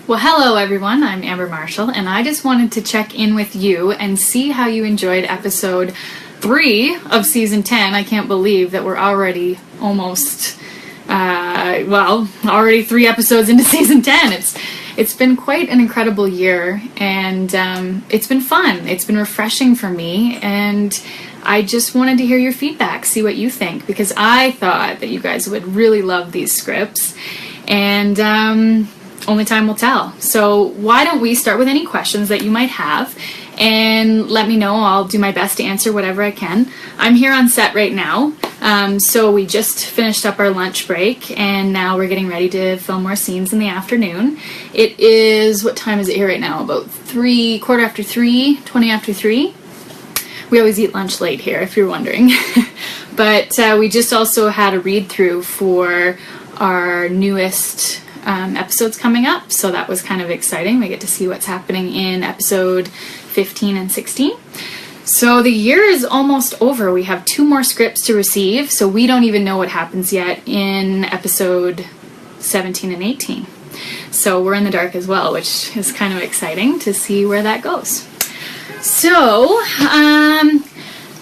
Well, hello everyone, I'm Amber Marshall, and I just wanted to check in with you and see how you enjoyed episode 3 of season 10. I can't believe that we're already almost, already 3 episodes into season 10. It's been quite an incredible year, and it's been fun. It's been refreshing for me, and I just wanted to hear your feedback, see what you think, because I thought that you guys would really love these scripts, and only time will tell. So why don't we start with any questions that you might have, and let me know. I'll do my best to answer whatever I can. I'm here on set right now, so we just finished up our lunch break, and now we're getting ready to film more scenes in the afternoon. It is, what time is it here right now? About 20 after 3. We always eat lunch late here, if you're wondering. But we just also had a read-through for our newest episodes coming up, so that was kind of exciting. We get to see what's happening in episode 15 and 16. So the year is almost over. We have 2 more scripts to receive, so we don't even know what happens yet in episode 17 and 18. So we're in the dark as well, which is kind of exciting to see where that goes. So,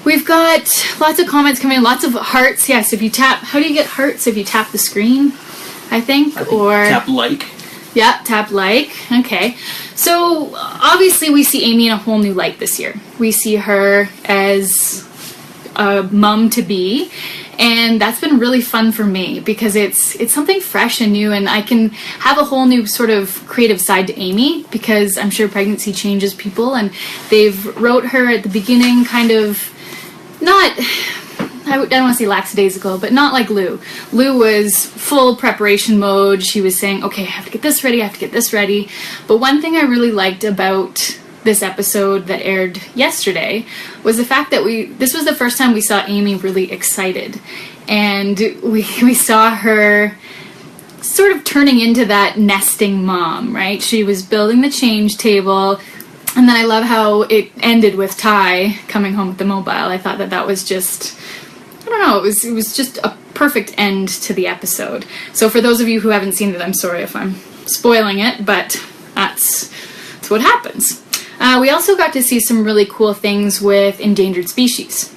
we've got lots of comments coming in, lots of hearts. Yes, if you tap, how do you get hearts? If you tap the screen, I think, or tap like. Yeah, tap like. Okay. So obviously we see Amy in a whole new light this year. We see her as a mom to be, and that's been really fun for me because it's something fresh and new, and I can have a whole new sort of creative side to Amy because I'm sure pregnancy changes people, and they've wrote her at the beginning kind of not, I don't want to say lackadaisical, but not like Lou. Lou was full preparation mode. She was saying, okay, I have to get this ready, I have to get this ready. But one thing I really liked about this episode that aired yesterday was the fact that this was the first time we saw Amy really excited. And we saw her sort of turning into that nesting mom, right? She was building the change table. And then I love how it ended with Ty coming home with the mobile. I thought that was just, I don't know, it was just a perfect end to the episode. So for those of you who haven't seen it, I'm sorry if I'm spoiling it, but that's what happens. We also got to see some really cool things with endangered species.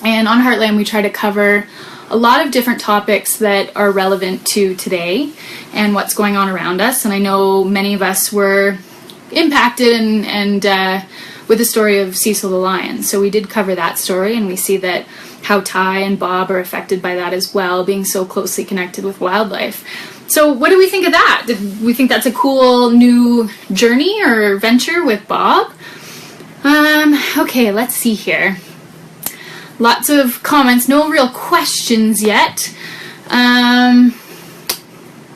And on Heartland, we try to cover a lot of different topics that are relevant to today and what's going on around us. And I know many of us were impacted and with the story of Cecil the lion. So we did cover that story, and we see that how Ty and Bob are affected by that as well, being so closely connected with wildlife. So what do we think of that? Did we think that's a cool new journey or venture with Bob? Okay, let's see here. Lots of comments, no real questions yet.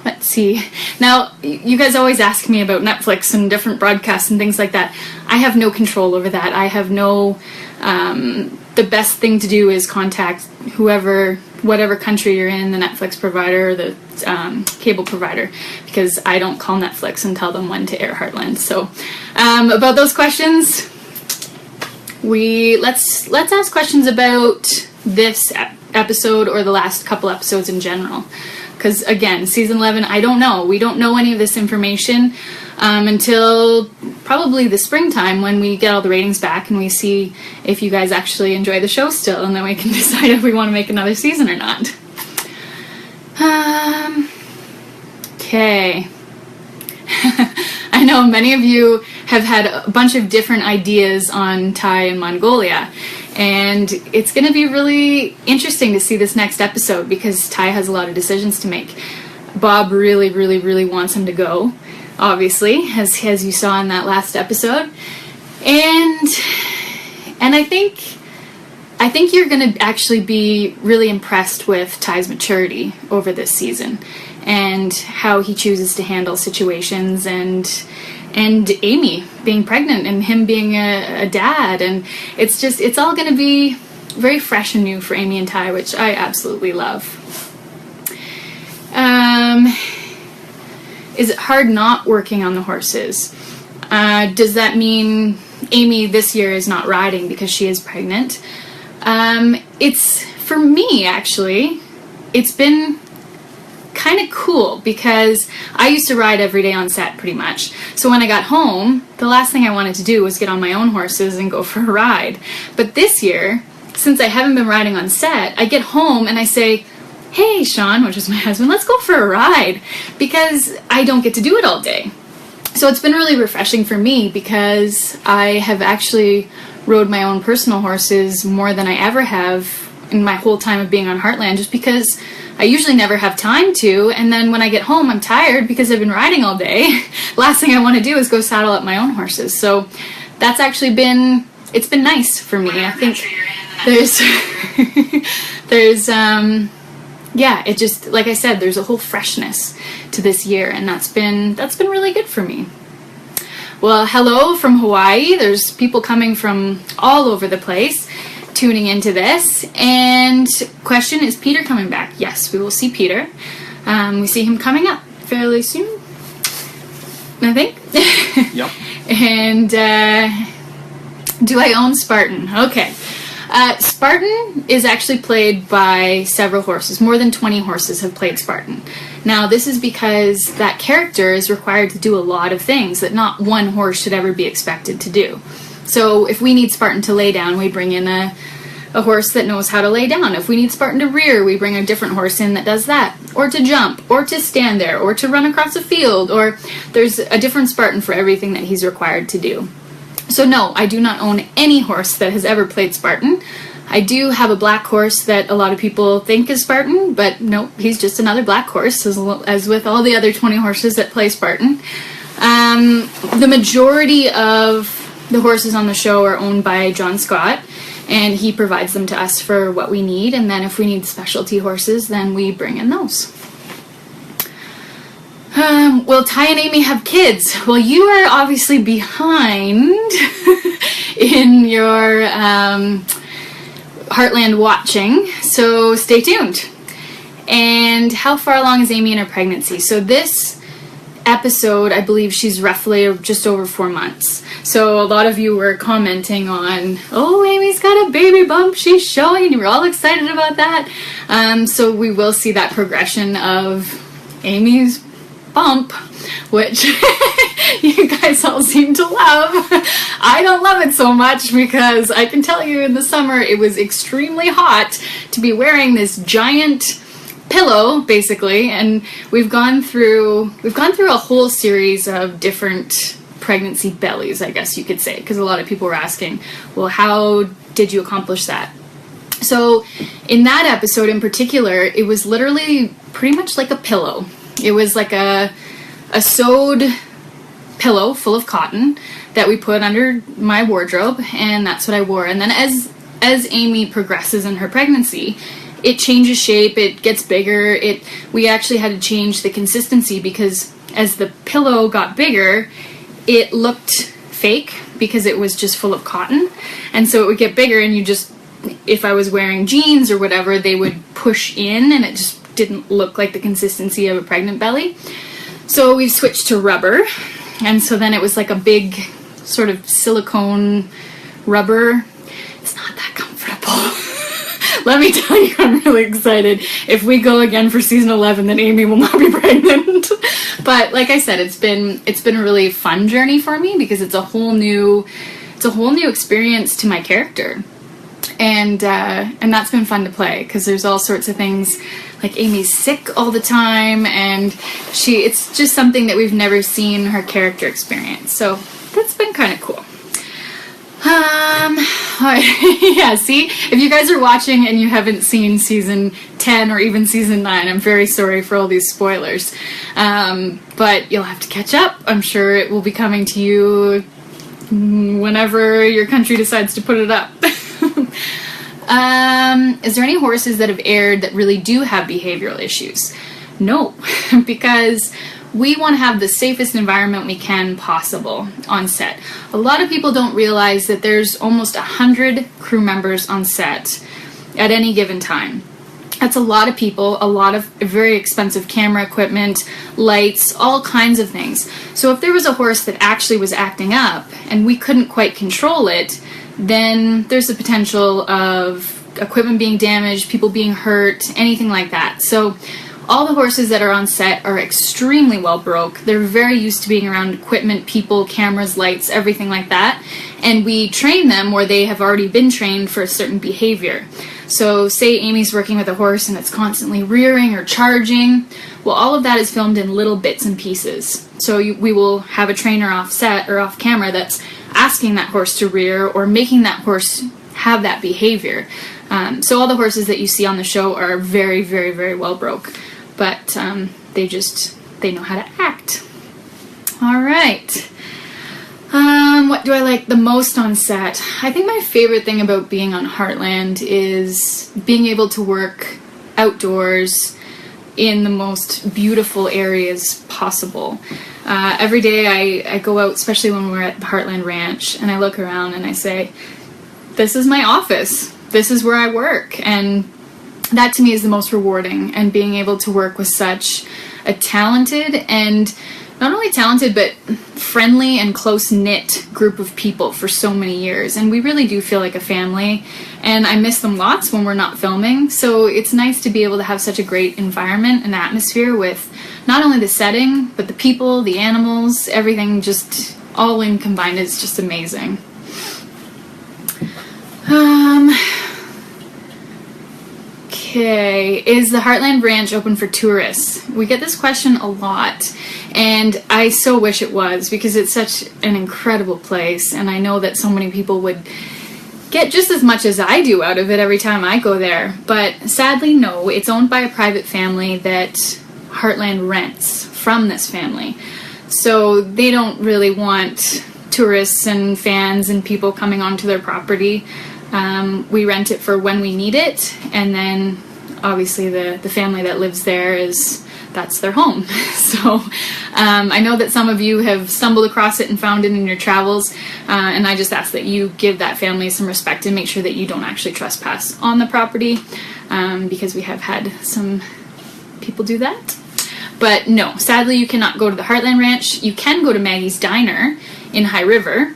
Let's see. Now, you guys always ask me about Netflix and different broadcasts and things like that. I have no control over that. I have no... the best thing to do is contact whatever country you're in, the Netflix provider or the cable provider, because I don't call Netflix and tell them when to air Heartland. So, about those questions, let's ask questions about this episode or the last couple episodes in general. Because again, season 11, I don't know. We don't know any of this information until probably the springtime when we get all the ratings back and we see if you guys actually enjoy the show still, and then we can decide if we want to make another season or not. Okay. I know many of you have had a bunch of different ideas on Thai and Mongolia, and it's going to be really interesting to see this next episode because Ty has a lot of decisions to make. Bob really, really, really wants him to go, obviously, as you saw in that last episode. And I think you're going to actually be really impressed with Ty's maturity over this season and how he chooses to handle situations, and Amy being pregnant and him being a dad, and it's all going to be very fresh and new for Amy and Ty, which I absolutely love. Is it hard not working on the horses? Does that mean Amy this year is not riding because she is pregnant? It's, for me actually, it's been kind of cool because I used to ride every day on set pretty much. So when I got home, the last thing I wanted to do was get on my own horses and go for a ride. But this year, since I haven't been riding on set, I get home and I say, hey, Sean, which is my husband, let's go for a ride, because I don't get to do it all day. So it's been really refreshing for me because I have actually rode my own personal horses more than I ever have in my whole time of being on Heartland, just because I usually never have time to, and then when I get home I'm tired because I've been riding all day. Last thing I want to do is go saddle up my own horses. So that's actually been, it's been nice for me. I think there's yeah, it just, like I said, there's a whole freshness to this year, and that's been really good for me. Well, hello from Hawaii. There's people coming from all over the place tuning into this. And question, is Peter coming back? Yes, we will see Peter. We see him coming up fairly soon, I think. Yep. And do I own Spartan? Okay. Spartan is actually played by several horses. More than 20 horses have played Spartan. Now, this is because that character is required to do a lot of things that not one horse should ever be expected to do. So if we need Spartan to lay down, we bring in a horse that knows how to lay down. If we need Spartan to rear, we bring a different horse in that does that. Or to jump, or to stand there, or to run across a field, or there's a different Spartan for everything that he's required to do. So no, I do not own any horse that has ever played Spartan. I do have a black horse that a lot of people think is Spartan, but no, he's just another black horse, as with all the other 20 horses that play Spartan. The majority of the horses on the show are owned by John Scott, and he provides them to us for what we need, and then if we need specialty horses, then we bring in those. Will Ty and Amy have kids? Well, you are obviously behind in your Heartland watching, so stay tuned. And how far along is Amy in her pregnancy? So this episode, I believe she's roughly just over 4 months. So a lot of you were commenting on, oh, Amy's got a baby bump she's showing, and you were all excited about that. So we will see that progression of Amy's bump, which you guys all seem to love. I don't love it so much because I can tell you in the summer it was extremely hot to be wearing this giant pillow, basically, and we've gone through a whole series of different pregnancy bellies, I guess you could say, because a lot of people were asking, well, how did you accomplish that? So in that episode in particular, it was literally pretty much like a pillow. It was like a sewed pillow full of cotton that we put under my wardrobe, and that's what I wore. And then as Amy progresses in her pregnancy, it changes shape, it gets bigger. We actually had to change the consistency because as the pillow got bigger, it looked fake because it was just full of cotton. And so it would get bigger, and if I was wearing jeans or whatever, they would push in, and it just didn't look like the consistency of a pregnant belly. So we've switched to rubber, and so then it was like a big sort of silicone rubber. It's not that comfortable. Let me tell you, I'm really excited. If we go again for season 11, then Amy will not be pregnant. But like I said, it's been a really fun journey for me because it's a whole new experience to my character. And that's been fun to play because there's all sorts of things, like Amy's sick all the time, and it's just something that we've never seen her character experience. So that's been kind of cool. Yeah, see, if you guys are watching and you haven't seen season 10 or even season 9, I'm very sorry for all these spoilers. But you'll have to catch up. I'm sure it will be coming to you whenever your country decides to put it up. Is there any horses that have aired that really do have behavioral issues? No, because we want to have the safest environment we can possible on set. A lot of people don't realize that there's almost 100 crew members on set at any given time. That's a lot of people, a lot of very expensive camera equipment, lights, all kinds of things. So if there was a horse that actually was acting up and we couldn't quite control it, then there's the potential of equipment being damaged, people being hurt, anything like that. So All the horses that are on set are extremely well broke. They're very used to being around equipment, people, cameras, lights, everything like that. And we train them where they have already been trained for a certain behavior. So say Amy's working with a horse and it's constantly rearing or charging. Well, all of that is filmed in little bits and pieces. So we will have a trainer off set or off camera that's asking that horse to rear or making that horse have that behavior. So all the horses that you see on the show are very, very, very well broke. But they know how to act. All right. What do I like the most on set? I think my favorite thing about being on Heartland is being able to work outdoors in the most beautiful areas possible. Every day I go out, especially when we're at the Heartland Ranch, and I look around and I say, this is my office. This is where I work. And that to me is the most rewarding, and being able to work with such a talented and not only talented but friendly and close-knit group of people for so many years. And we really do feel like a family, and I miss them lots when we're not filming. So it's nice to be able to have such a great environment and atmosphere with not only the setting but the people, the animals, everything just all in combined is just amazing. Okay, is the Heartland Ranch open for tourists? We get this question a lot, and I so wish it was, because it's such an incredible place, and I know that so many people would get just as much as I do out of it every time I go there. But sadly, no, it's owned by a private family that Heartland rents from this family. So they don't really want tourists and fans and people coming onto their property. We rent it for when we need it, and then obviously the family that lives there that's their home. So I know that some of you have stumbled across it and found it in your travels, and I just ask that you give that family some respect and make sure that you don't actually trespass on the property, because we have had some people do that. But no, sadly you cannot go to the Heartland Ranch. You can go to Maggie's Diner in High River.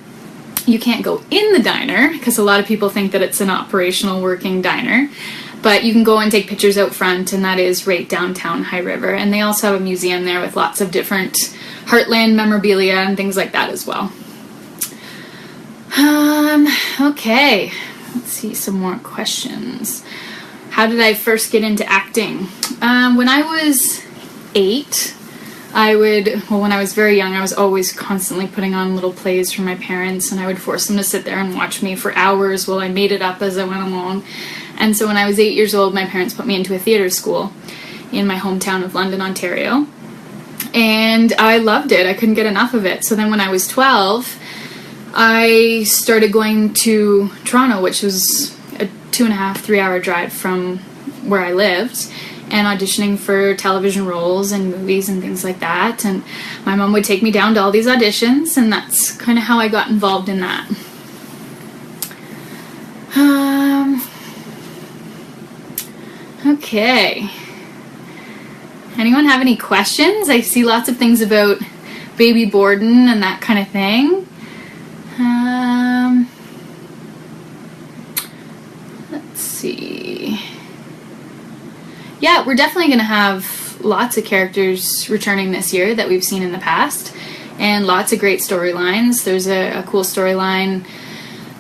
You can't go in the diner because a lot of people think that it's an operational working diner, but you can go and take pictures out front, and that is right downtown High River. And they also have a museum there with lots of different Heartland memorabilia and things like that as well. Okay, let's see some more questions. How did I first get into acting? When I was 8, when I was very young, I was always constantly putting on little plays for my parents, and I would force them to sit there and watch me for hours while I made it up as I went along. And so when I was 8 years old, my parents put me into a theatre school in my hometown of London, Ontario. And I loved it. I couldn't get enough of it. So then when I was 12, I started going to Toronto, which was a 2.5, 3-hour drive from where I lived, and auditioning for television roles and movies and things like that. And my mom would take me down to all these auditions, and that's kind of how I got involved in that. Okay. Anyone have any questions? I see lots of things about Baby Borden and that kind of thing. Let's see. Yeah, we're definitely going to have lots of characters returning this year that we've seen in the past, and lots of great storylines. There's a cool storyline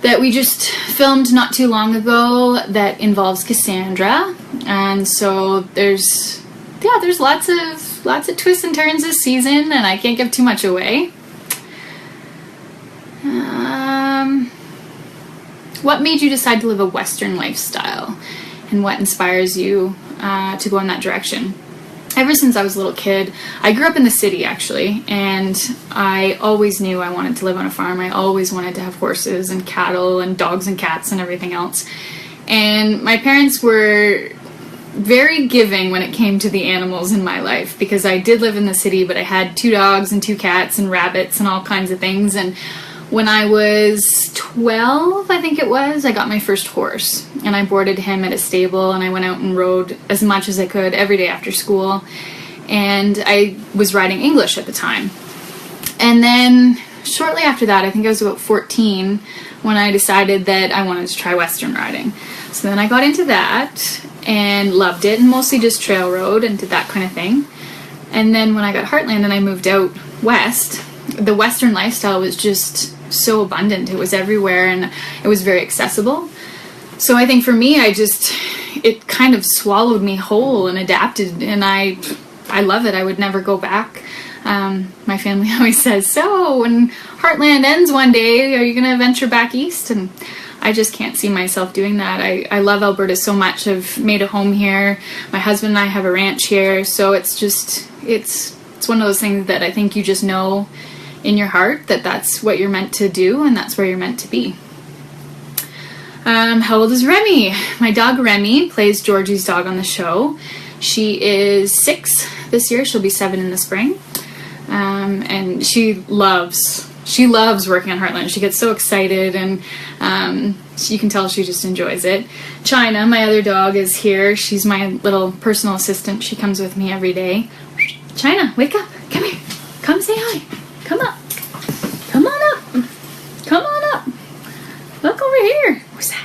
that we just filmed not too long ago that involves Cassandra, and so there's lots of twists and turns this season, and I can't give too much away. What made you decide to live a Western lifestyle, and what inspires you to go in that direction? Ever since I was a little kid, I grew up in the city actually, and I always knew I wanted to live on a farm. I always wanted to have horses and cattle and dogs and cats and everything else. And my parents were very giving when it came to the animals in my life, because I did live in the city, but I had 2 dogs and 2 cats and rabbits and all kinds of things. And when I was 12, I think it was, I got my first horse, and I boarded him at a stable, and I went out and rode as much as I could every day after school, and I was riding English at the time. And then shortly after that, I think I was about 14, when I decided that I wanted to try Western riding. So then I got into that, and loved it, and mostly just trail rode and did that kind of thing. And then when I got Heartland and I moved out west, the Western lifestyle was just so abundant. It was everywhere and it was very accessible. So I think for me, it kind of swallowed me whole and adapted, and I love it. I would never go back. My family always says, so when Heartland ends one day, are you going to venture back east? And I just can't see myself doing that. I love Alberta so much. I've made a home here. My husband and I have a ranch here. So it's one of those things that I think you just know in your heart that that's what you're meant to do and that's where you're meant to be. How old is Remy? My dog Remy plays Georgie's dog on the show. She is 6 this year. She'll be 7 in the spring. And she loves working on Heartland. She gets so excited, and you can tell she just enjoys it. China, my other dog, is here. She's my little personal assistant. She comes with me every day. China, wake up. Come here. Come say hi. Come up. Come on up. Come on up. Look over here. What's that?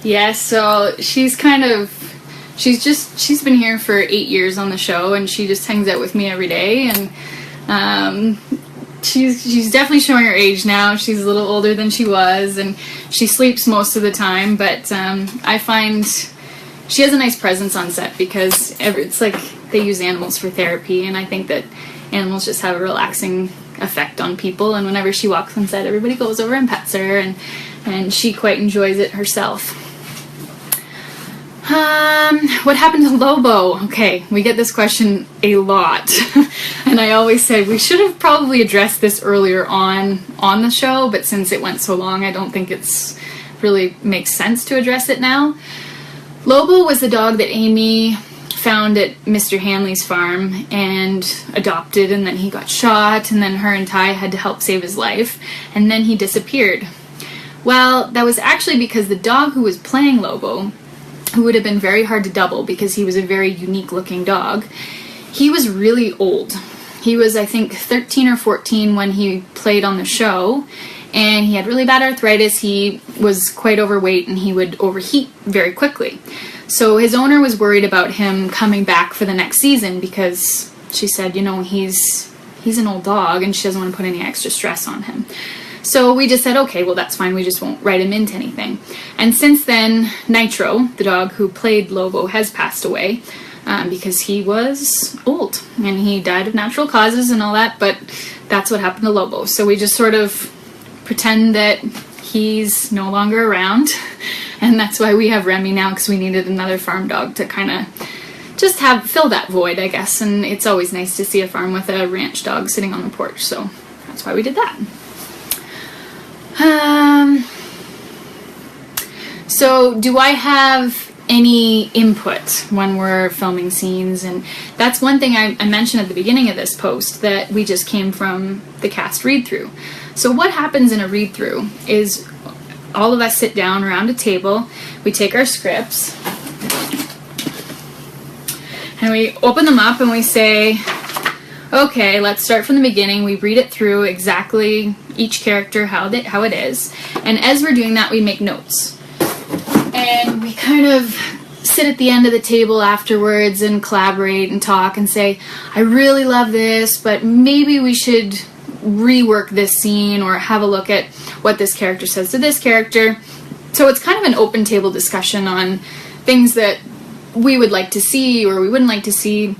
Yeah, so she's been here for 8 years on the show, and she just hangs out with me every day, and she's definitely showing her age now. She's a little older than she was, and she sleeps most of the time, but I find she has a nice presence on set because it's like they use animals for therapy, and I think that animals just have a relaxing effect on people, and whenever she walks on set, everybody goes over and pets her, and she quite enjoys it herself. What happened to Lobo? Okay, we get this question a lot. And I always say we should have probably addressed this earlier on the show, but since it went so long, I don't think it's really makes sense to address it now. Lobo was the dog that Amy found at Mr. Hanley's farm and adopted, and then he got shot, and then her and Ty had to help save his life, and then he disappeared. Well, that was actually because the dog who was playing Lobo, who would have been very hard to double because he was a very unique looking dog, he was really old. He was, I think, 13 or 14 when he played on the show, and he had really bad arthritis. He was quite overweight, and he would overheat very quickly. So his owner was worried about him coming back for the next season because she said, he's an old dog and she doesn't want to put any extra stress on him. So we just said, okay, well, that's fine. We just won't write him into anything. And since then, Nitro, the dog who played Lobo, has passed away because he was old and he died of natural causes and all that, but that's what happened to Lobo. So we just sort of pretend that he's no longer around, and that's why we have Remy now, because we needed another farm dog to kind of just fill that void, I guess, and it's always nice to see a farm with a ranch dog sitting on the porch, so that's why we did that. So do I have any input when we're filming scenes? And that's one thing I mentioned at the beginning of this post, that we just came from the cast read-through. So what happens in a read-through is all of us sit down around a table, we take our scripts, and we open them up and we say, okay, let's start from the beginning. We read it through exactly each character, how it is. And as we're doing that, we make notes. And we kind of sit at the end of the table afterwards and collaborate and talk and say, I really love this, but maybe we should rework this scene or have a look at what this character says to this character. So it's kind of an open table discussion on things that we would like to see or we wouldn't like to see.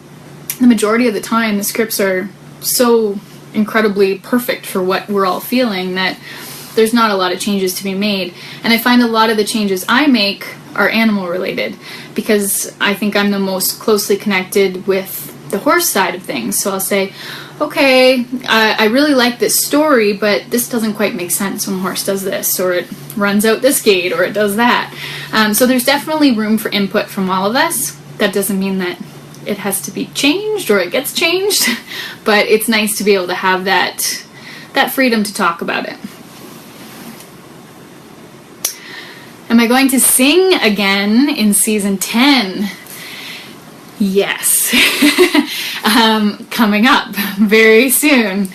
The majority of the time, the scripts are so incredibly perfect for what we're all feeling that there's not a lot of changes to be made. And I find a lot of the changes I make are animal related because I think I'm the most closely connected with the horse side of things. So I'll say, okay, I really like this story, but this doesn't quite make sense when the horse does this, or it runs out this gate, or it does that. So there's definitely room for input from all of us. That doesn't mean that it has to be changed or it gets changed, but it's nice to be able to have that freedom to talk about it. Am I going to sing again in season 10? Yes. Coming up very soon.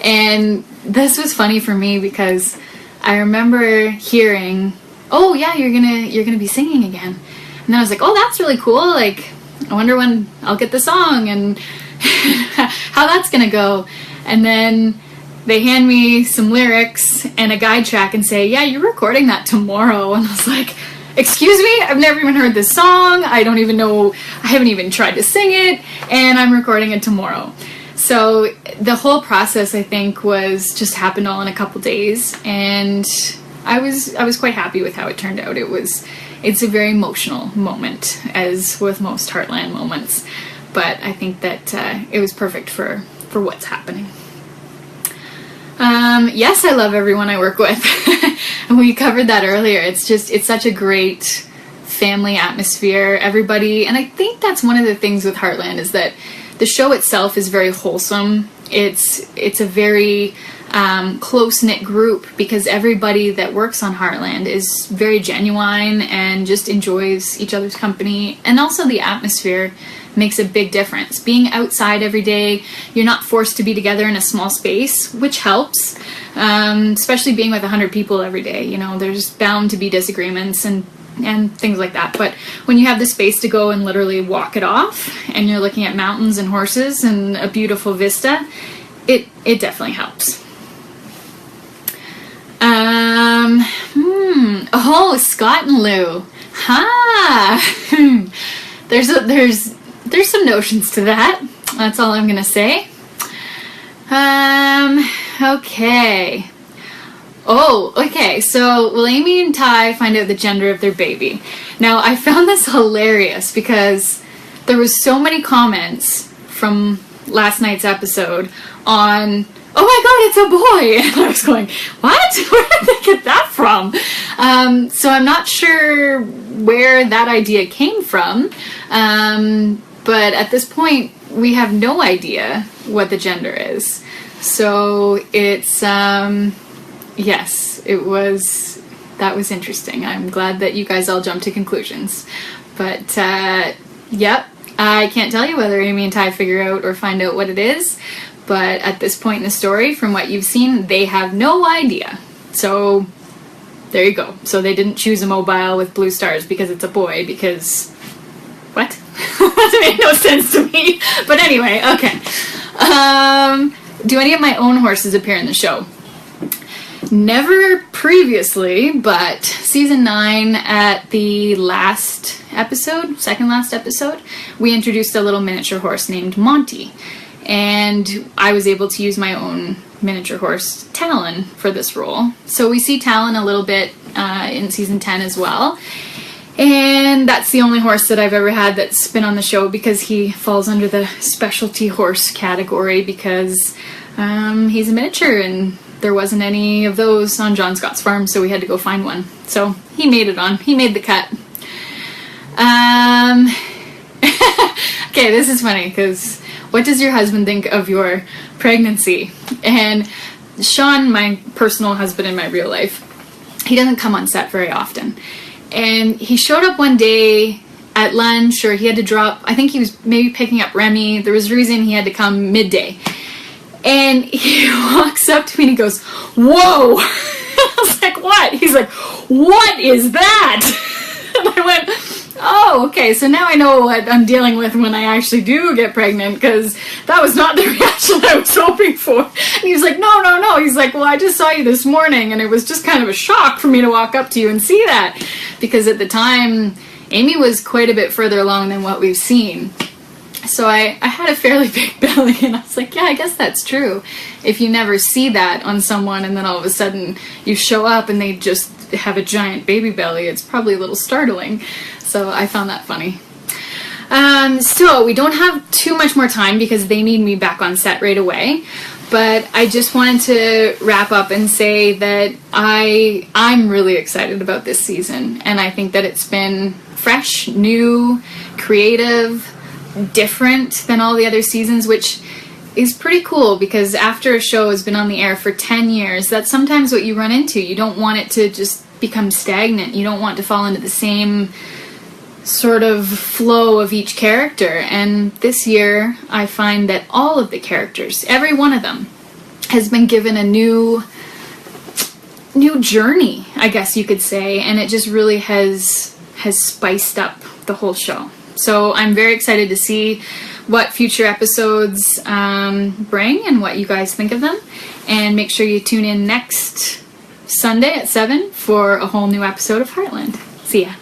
And this was funny for me because I remember hearing oh yeah, you're gonna be singing again. And then I was like, oh, that's really cool. Like, I wonder when I'll get the song and how that's gonna go. And then they hand me some lyrics and a guide track and say, yeah, you're recording that tomorrow. And I was like, excuse me, I've never even heard this song. I don't even know, I haven't even tried to sing it, and I'm recording it tomorrow. So the whole process, I think, was just happened all in a couple days, and I was quite happy with how it turned out. It's a very emotional moment, as with most Heartland moments, but I think that it was perfect for what's happening. Yes, I love everyone I work with. And we covered that earlier. It's such a great family atmosphere, everybody. And I think that's one of the things with Heartland is that the show itself is very wholesome. It's a very close-knit group because everybody that works on Heartland is very genuine and just enjoys each other's company. And also the atmosphere makes a big difference. Being outside every day, you're not forced to be together in a small space, which helps, especially being with 100 people every day. You know, there's bound to be disagreements and things like that. But when you have the space to go and literally walk it off, and you're looking at mountains and horses and a beautiful vista, it definitely helps. Oh, Scott and Lou. Ha! There's some notions to that. That's all I'm gonna say. Okay. Oh, okay. So will Amy and Ty find out the gender of their baby? Now, I found this hilarious because there was so many comments from last night's episode on, oh my god, it's a boy! And I was going, what? Where did they get that from? So I'm not sure where that idea came from, but at this point, we have no idea what the gender is. So it's, yes, that was interesting. I'm glad that you guys all jumped to conclusions. But, yep, I can't tell you whether Amy and Ty figure out or find out what it is. But at this point in the story, from what you've seen, they have no idea. So, there you go. So they didn't choose a mobile with blue stars because it's a boy, because... What? That made no sense to me. But anyway, okay. Do any of my own horses appear in the show? Never previously, but season 9 at the last episode, second last episode, we introduced a little miniature horse named Monty. And I was able to use my own miniature horse, Talon, for this role. So we see Talon a little bit in season 10 as well. And that's the only horse that I've ever had that's been on the show because he falls under the specialty horse category because he's a miniature and there wasn't any of those on John Scott's farm, so we had to go find one. So he made it on. He made the cut. Okay, this is funny because what does your husband think of your pregnancy? And Sean, my personal husband in my real life, he doesn't come on set very often. And he showed up one day at lunch, or he had to drop, I think he was maybe picking up Remy. There was a reason he had to come midday. And he walks up to me and he goes, whoa! I was like, what? He's like, what is that? And I went, oh, okay, so now I know what I'm dealing with when I actually do get pregnant, because that was not the reaction I was hoping for. And he was like, no. He's like, well, I just saw you this morning, and it was just kind of a shock for me to walk up to you and see that. Because at the time, Amy was quite a bit further along than what we've seen. So I had a fairly big belly, and I was like, yeah, I guess that's true. If you never see that on someone, and then all of a sudden you show up and they just have a giant baby belly, it's probably a little startling. So I found that funny. So we don't have too much more time because they need me back on set right away. But I just wanted to wrap up and say that I'm really excited about this season. And I think that it's been fresh, new, creative, different than all the other seasons, which is pretty cool because after a show has been on the air for 10 years, that's sometimes what you run into. You don't want it to just become stagnant. You don't want to fall into the same sort of flow of each character. And this year, I find that all of the characters, every one of them, has been given a new new journey, I guess you could say, and it just really has spiced up the whole show. So I'm very excited to see what future episodes bring and what you guys think of them. And make sure you tune in next Sunday at 7 for a whole new episode of Heartland. See ya.